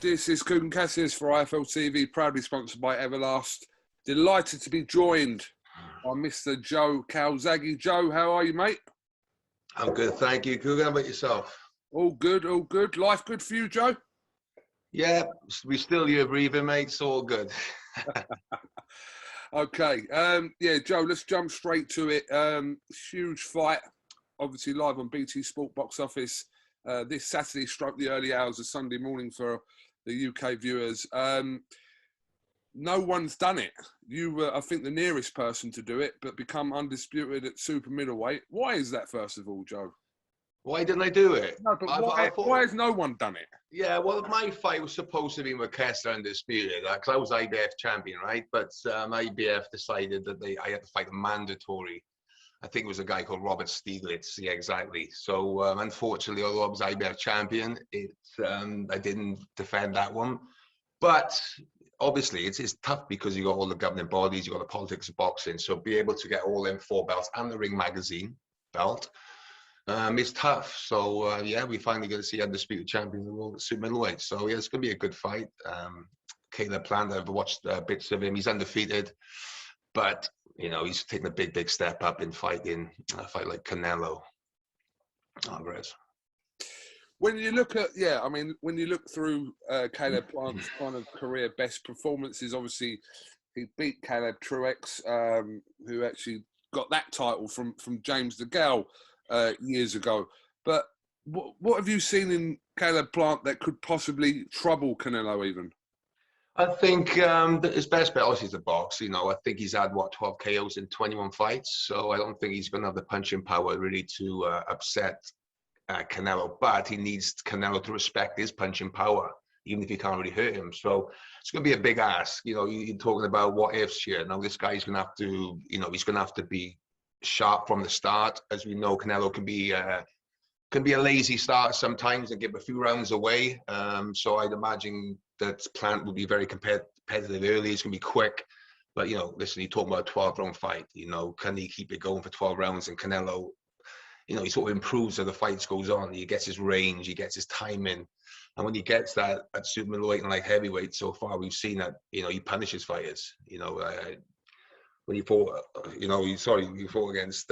This is KUGAN CASSIUS for IFL TV, proudly sponsored by Everlast. Delighted to be joined by Mr. Joe Calzaghe. Joe, how are you, mate? I'm good, thank you. KUGAN, how about yourself? All good, all good. Life good for you, Joe? Yeah, we're still here breathing, mate. It's all good. Okay. Yeah, Joe, let's jump straight to it. Huge fight, obviously live on BT Sport box office this Saturday, stroke the early hours of Sunday morning for the UK viewers. No one's done it. You were, I think, the nearest person to do it, but become undisputed at super middleweight. Why is that, first of all, Joe? Why didn't I do it? No, but why has no one done it? Yeah, well, my fight was supposed to be with Kessler Undisputed, because I was IBF champion, right? But IBF decided that I had to fight a mandatory. I think it was a guy called Robert Stieglitz. Yeah, exactly. So unfortunately, although I was IBF champion, I didn't defend that one. But obviously, it's tough because you got all the governing bodies, you got the politics of boxing. So be able to get all them 4 belts and the Ring Magazine belt. It's tough. So, yeah, we finally get to see undisputed champion of the world at super middleweight. So, yeah, it's going to be a good fight. Canelo-Plant, I've watched bits of him. He's undefeated. But, you know, he's taken a big step up in fighting a fight like Canelo. Alvarez. When you look at, when you look through Canelo-Plant's kind of career best performances, obviously he beat Caleb Truex, who actually got that title from James DeGale years ago. But what have you seen in Canelo-Plant that could possibly trouble Canelo even? I think his best bet obviously is the box. You know, I think he's had, 12 KOs in 21 fights. So I don't think he's going to have the punching power really to upset Canelo. But he needs Canelo to respect his punching power, even if he can't really hurt him. So it's going to be a big ask. You know, you're talking about what ifs here. Now this guy's going to have to, he's going to have to be sharp from the start. As we know, Canelo can be a lazy start sometimes and give a few rounds away. So I'd imagine that Plant will be very competitive early. It's going to be quick. But, listen, you're talking about a 12-round fight. Can he keep it going for 12 rounds? And Canelo, he sort of improves as the fight goes on. He gets his range, he gets his timing. And when he gets that at super middleweight and light heavyweight, so far we've seen that, he punishes fighters. When you fought, you fought against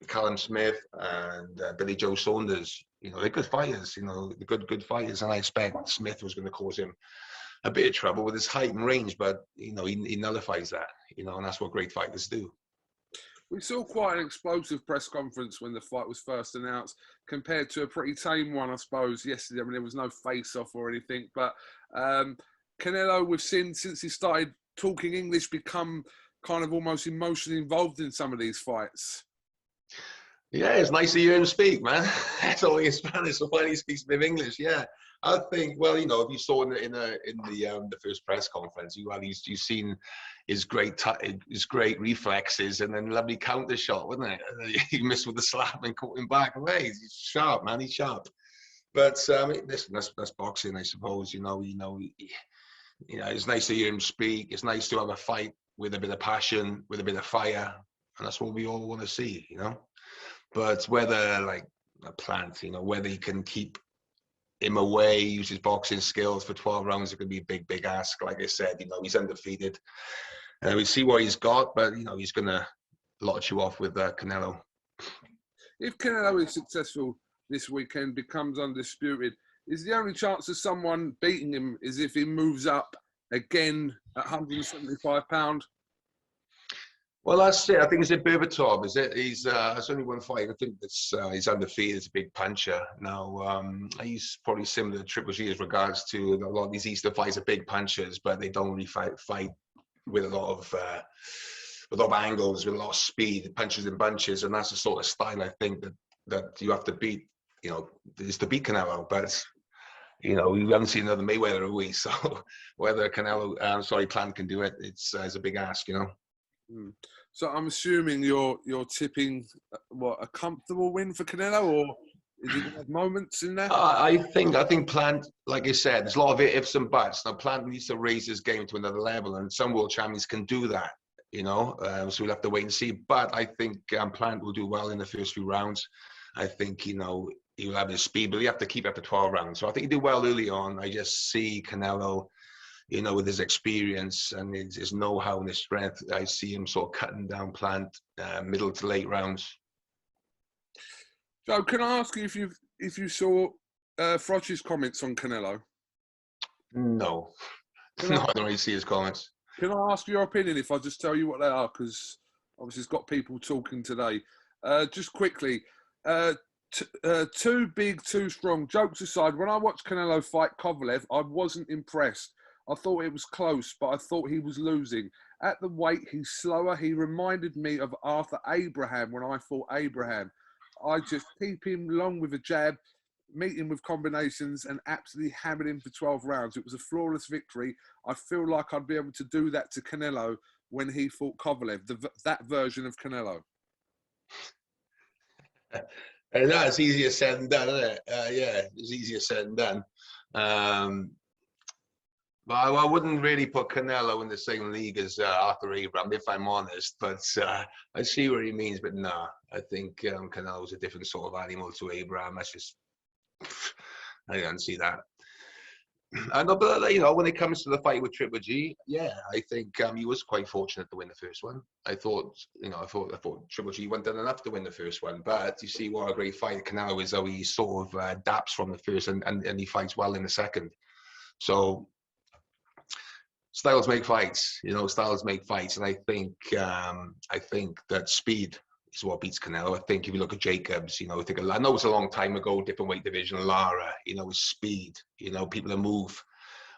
Callum Smith and Billy Joe Saunders. They're good fighters. They're good fighters, and I expect Smith was going to cause him a bit of trouble with his height and range, but he nullifies that. And that's what great fighters do. We saw quite an explosive press conference when the fight was first announced, compared to a pretty tame one, I suppose, yesterday. I mean, there was no face-off or anything, but Canelo, we've seen since he started talking English, become kind of almost emotionally involved in some of these fights. Yeah, it's nice to hear him speak, man. That's only in Spanish, so finally he speaks a bit of English. Yeah, I think. Well, if you saw in the first press conference, you've seen his great reflexes and then lovely counter shot, wasn't it? He missed with the slap and caught him back away. He's sharp, man. He's sharp. But listen, that's boxing, I suppose. It's nice to hear him speak. It's nice to have a fight with a bit of passion, with a bit of fire, and that's what we all want to see. But whether like a Plant, whether he can keep him away, use his boxing skills for 12 rounds, it could be a big ask. Like I said, he's undefeated. We see what he's got, but he's going to launch you off with Canelo. If Canelo is successful this weekend, becomes undisputed, is the only chance of someone beating him is if he moves up again at 175 pounds? Well, that's it. I think it's a Berbatov, is it? It's only one fight. I think he's undefeated. He's a big puncher. Now, he's probably similar to Triple G as regards to a lot of these Eastern fights are big punchers, but they don't really fight with a lot of angles, with a lot of speed, punches in bunches, and that's the sort of style I think that you have to beat. Is to beat Canelo, but we haven't seen another Mayweather, have we? So whether Plant can do it, it's a big ask, So I'm assuming you're tipping a comfortable win for Canelo, or is he going to have moments in there? I think Plant, like I said, there's a lot of ifs and buts. Now Plant needs to raise his game to another level, and some world champions can do that. So we'll have to wait and see. But I think Plant will do well in the first few rounds. I think he'll have his speed, but he have to keep up to 12 rounds. So I think he did well early on. I just see Canelo, you know, with his experience and his know-how and his strength, I see him sort of cutting down Plant middle to late rounds. So can I ask you if you saw Froch's comments on Canelo? No. No, I don't really see his comments. Can I ask your opinion if I just tell you what they are? Because obviously it's got people talking today. Just quickly, too big, too strong. Jokes aside, when I watched Canelo fight Kovalev, I wasn't impressed. I thought it was close, but I thought he was losing. At the weight, he's slower. He reminded me of Arthur Abraham when I fought Abraham. I just keep him long with a jab, meet him with combinations, and absolutely hammered him for 12 rounds. It was a flawless victory. I feel like I'd be able to do that to Canelo when he fought Kovalev, that version of Canelo. And that's easier said than done, isn't it? Yeah, it's easier said than done. But I wouldn't really put Canelo in the same league as Arthur Abraham, if I'm honest. But I see what he means. But nah, I think Canelo's a different sort of animal to Abraham. That's just, I don't see that. I know, but you know, when it comes to the fight with Triple G, yeah, I think he was quite fortunate to win the first one. I thought Triple G went done enough to win the first one. But you see what a great fight Canelo is, how he sort of adapts from the first and he fights well in the second. So styles make fights, you know. Styles make fights, and I think that speed is what beats Canelo. I think if you look at Jacobs, you know, I know it's a long time ago, different weight division. Lara, you know, his speed, you know, people that move.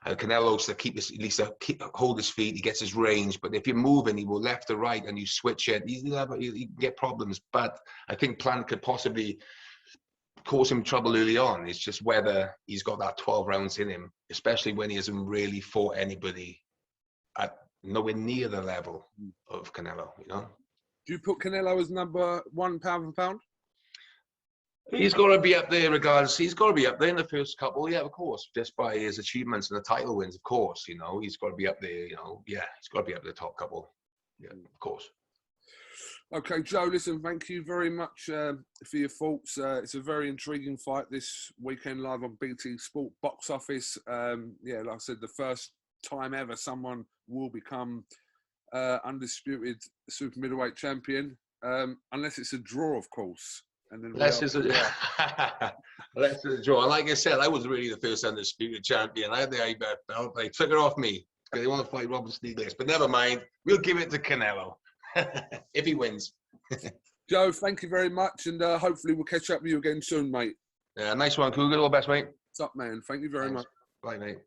Canelo's to hold his feet. He gets his range, but if you're moving, he will left to right, and you switch it, you get problems. But I think Plant could possibly cause him trouble early on. It's just whether he's got that 12 rounds in him, especially when he hasn't really fought anybody at nowhere near the level of Canelo, you know. Do you put Canelo as number one pound for pound? He's got to be up there regardless. He's got to be up there in the first couple, yeah, of course, just by his achievements and the title wins, of course, you know. He's got to be up there, you know. Yeah, he's got to be up there, the top couple. Yeah, of course. Okay, Joe, listen, thank you very much for your thoughts. It's a very intriguing fight this weekend live on BT Sport Box Office. Yeah, like I said, the first time ever someone will become undisputed super middleweight champion, unless it's a draw, of course. And then unless it's a draw. Like I said, I was really the first undisputed champion. I had the IBET belt. They took it off me. They want to fight Robert Stiglitz, but never mind. We'll give it to Canelo if he wins. Joe, thank you very much, and hopefully we'll catch up with you again soon, mate. Yeah, nice one, Cougar. All the best, mate. What's up, man? Thank you very much. Bye, mate.